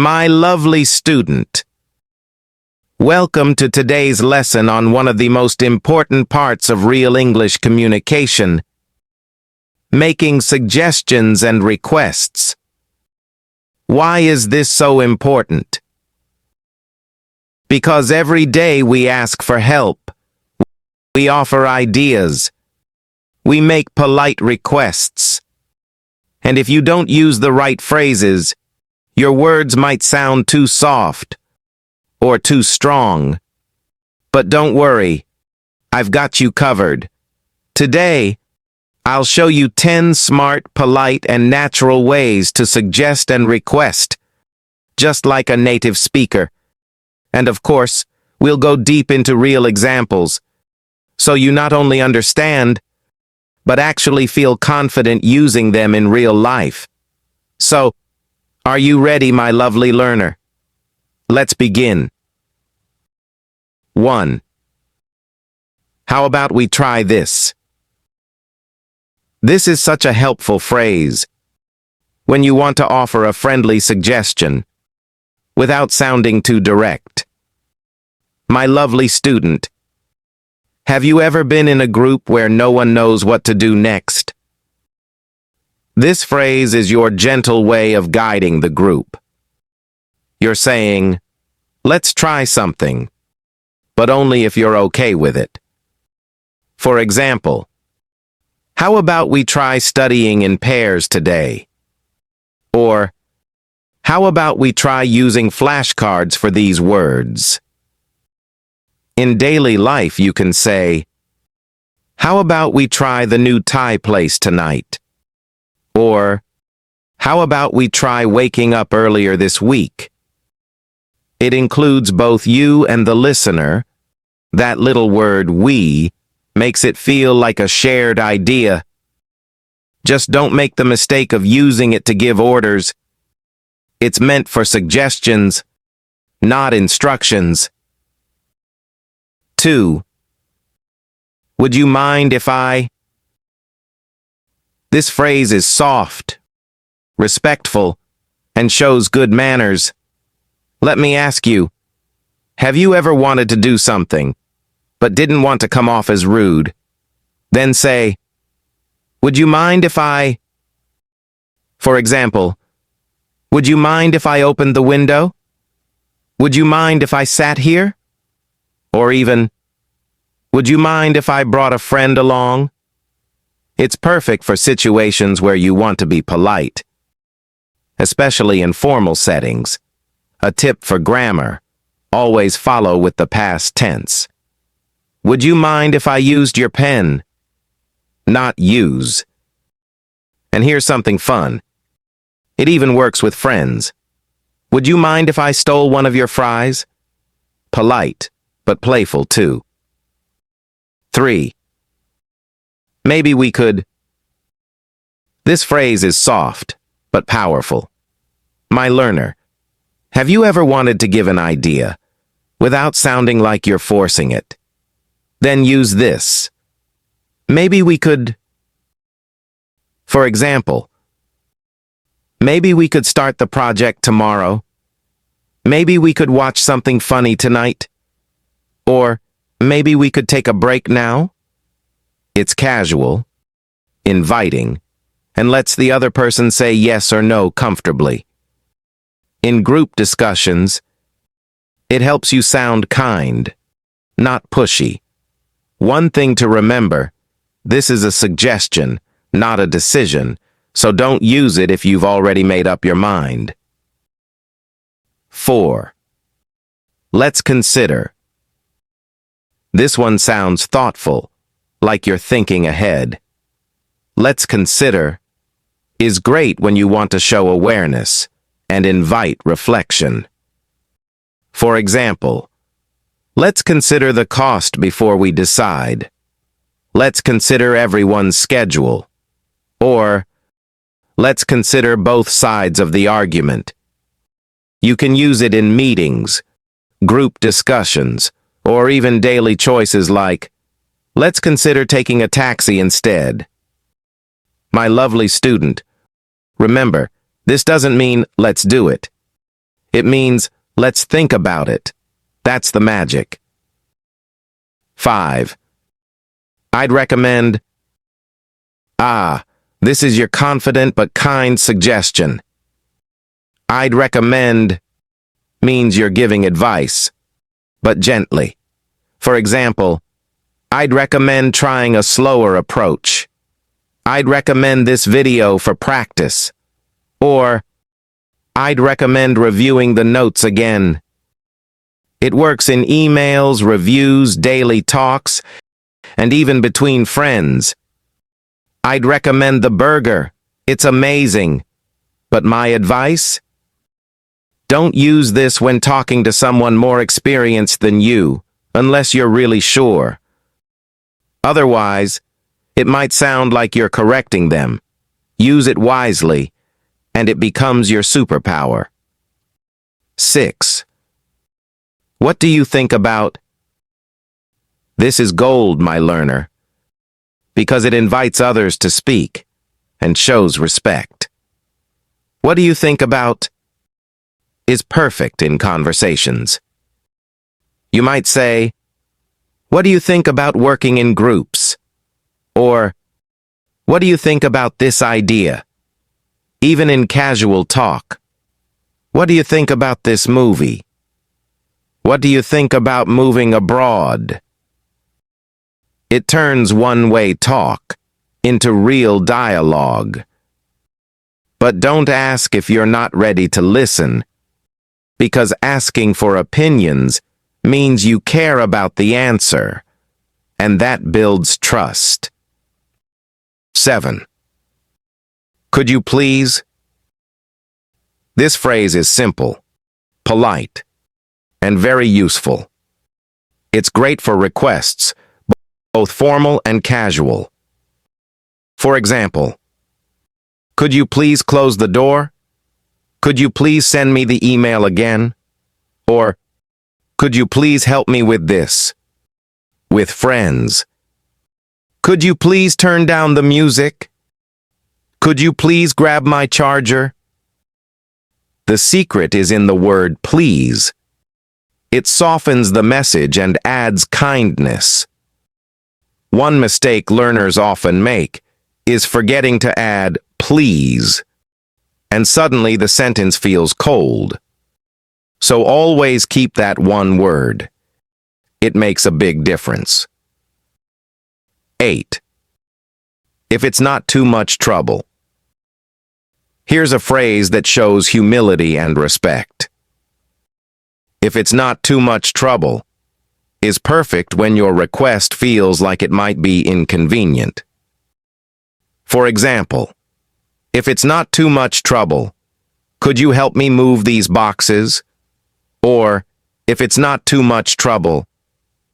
My lovely student, welcome to today's lesson on one of the most important parts of real English communication, making suggestions and requests. Why is this so important? Because every day we ask for help, we offer ideas, we make polite requests, and if you don't use the right phrases, your words might sound too soft or too strong. But don't worry, I've got you covered. Today, I'll show you 10 smart, polite, and natural ways to suggest and request, just like a native speaker. And of course, we'll go deep into real examples, so you not only understand, but actually feel confident using them in real life. So, are you ready, my lovely learner? Let's begin. 1. How about we try this? This is such a helpful phrase when you want to offer a friendly suggestion without sounding too direct. My lovely student, have you ever been in a group where no one knows what to do next? This phrase is your gentle way of guiding the group. You're saying, let's try something, but only if you're okay with it. For example, how about we try studying in pairs today? Or, how about we try using flashcards for these words? In daily life, you can say, how about we try the new Thai place tonight? Or, how about we try waking up earlier this week? It includes both you and the listener. That little word, we, makes it feel like a shared idea. Just don't make the mistake of using it to give orders. It's meant for suggestions, not instructions. 2. Would you mind if I... This phrase is soft, respectful, and shows good manners. Let me ask you, have you ever wanted to do something, but didn't want to come off as rude? Then say, would you mind if I... For example, would you mind if I opened the window? Would you mind if I sat here? Or even, would you mind if I brought a friend along? It's perfect for situations where you want to be polite, especially in formal settings. A tip for grammar, always follow with the past tense. Would you mind if I used your pen? Not use. And here's something fun. It even works with friends. Would you mind if I stole one of your fries? Polite, but playful too. 3. Maybe we could... This phrase is soft, but powerful. My learner, have you ever wanted to give an idea without sounding like you're forcing it? Then use this. Maybe we could... For example, maybe we could start the project tomorrow. Maybe we could watch something funny tonight. Or maybe we could take a break now. It's casual, inviting, and lets the other person say yes or no comfortably. In group discussions, it helps you sound kind, not pushy. One thing to remember, this is a suggestion, not a decision, so don't use it if you've already made up your mind. 4. Let's consider. This one sounds thoughtful, like you're thinking ahead. Let's consider is great when you want to show awareness and invite reflection. For example, let's consider the cost before we decide. Let's consider everyone's schedule. Or, let's consider both sides of the argument. You can use it in meetings, group discussions, or even daily choices like, let's consider taking a taxi instead. My lovely student, remember, this doesn't mean let's do it. It means, let's think about it. That's the magic. 5. I'd recommend, this is your confident but kind suggestion. I'd recommend means you're giving advice, but gently. For example, I'd recommend trying a slower approach. I'd recommend this video for practice. Or, I'd recommend reviewing the notes again. It works in emails, reviews, daily talks, and even between friends. I'd recommend the burger. It's amazing. But my advice? Don't use this when talking to someone more experienced than you, unless you're really sure. Otherwise, it might sound like you're correcting them. Use it wisely, and it becomes your superpower. 6. What do you think about? This is gold, my learner, because it invites others to speak and shows respect. What do you think about? Is perfect in conversations. You might say, what do you think about working in groups? Or, what do you think about this idea? Even in casual talk. What do you think about this movie? What do you think about moving abroad? It turns one-way talk into real dialogue. But don't ask if you're not ready to listen, because asking for opinions means you care about the answer, and that builds trust. 7. Could you please? This phrase is simple, polite, and very useful. It's great for requests, both formal and casual. For example, could you please close the door? Could you please send me the email again? Or, could you please help me with this? With friends. Could you please turn down the music? Could you please grab my charger? The secret is in the word please. It softens the message and adds kindness. One mistake learners often make is forgetting to add please, and suddenly the sentence feels cold. So always keep that one word. It makes a big difference. 8. If it's not too much trouble. Here's a phrase that shows humility and respect. If it's not too much trouble is perfect when your request feels like it might be inconvenient. For example, if it's not too much trouble, could you help me move these boxes? Or, if it's not too much trouble,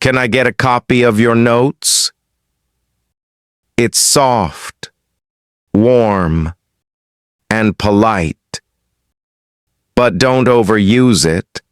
can I get a copy of your notes? It's soft, warm, and polite. But don't overuse it,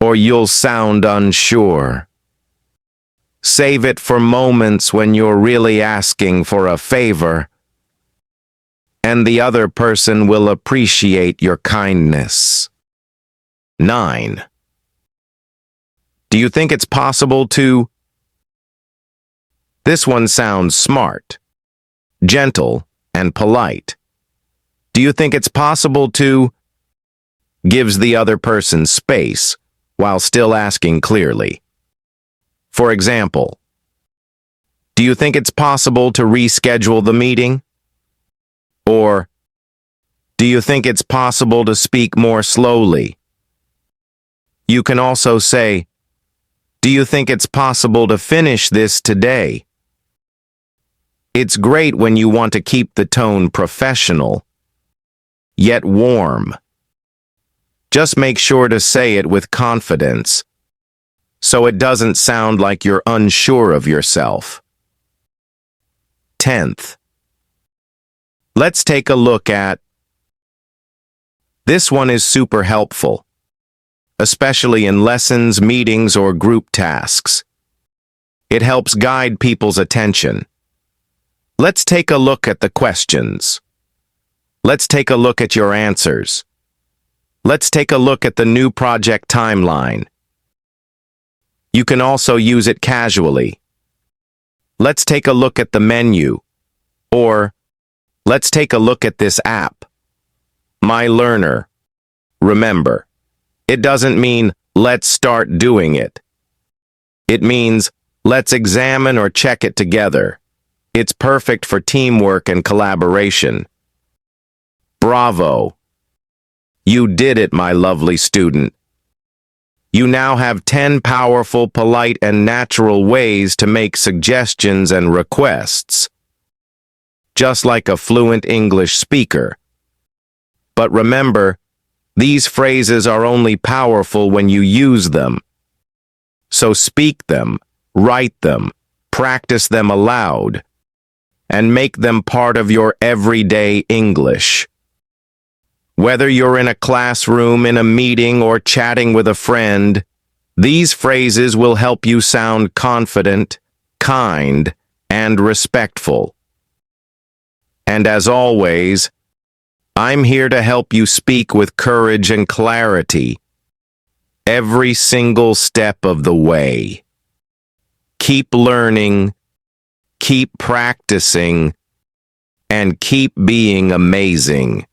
or you'll sound unsure. Save it for moments when you're really asking for a favor, and the other person will appreciate your kindness. 9. Do you think it's possible to? This one sounds smart, gentle, and polite. Do you think it's possible to? Gives the other person space while still asking clearly. For example, do you think it's possible to reschedule the meeting? Or, do you think it's possible to speak more slowly? You can also say, do you think it's possible to finish this today? It's great when you want to keep the tone professional, yet warm. Just make sure to say it with confidence, so it doesn't sound like you're unsure of yourself. 10th. Let's take a look at. This one is super helpful, especially in lessons, meetings, or group tasks. It helps guide people's attention. Let's take a look at the questions. Let's take a look at your answers. Let's take a look at the new project timeline. You can also use it casually. Let's take a look at the menu. Or, let's take a look at this app. My Learner. Remember, it doesn't mean let's start doing it. It means let's examine or check it together. It's perfect for teamwork and collaboration. Bravo! You did it, my lovely student. You now have 10 powerful, polite, and natural ways to make suggestions and requests, just like a fluent English speaker. But remember, these phrases are only powerful when you use them. So speak them, write them, practice them aloud, and make them part of your everyday English. Whether you're in a classroom, in a meeting, or chatting with a friend, these phrases will help you sound confident, kind, and respectful. And as always, I'm here to help you speak with courage and clarity, every single step of the way. Keep learning, keep practicing, and keep being amazing.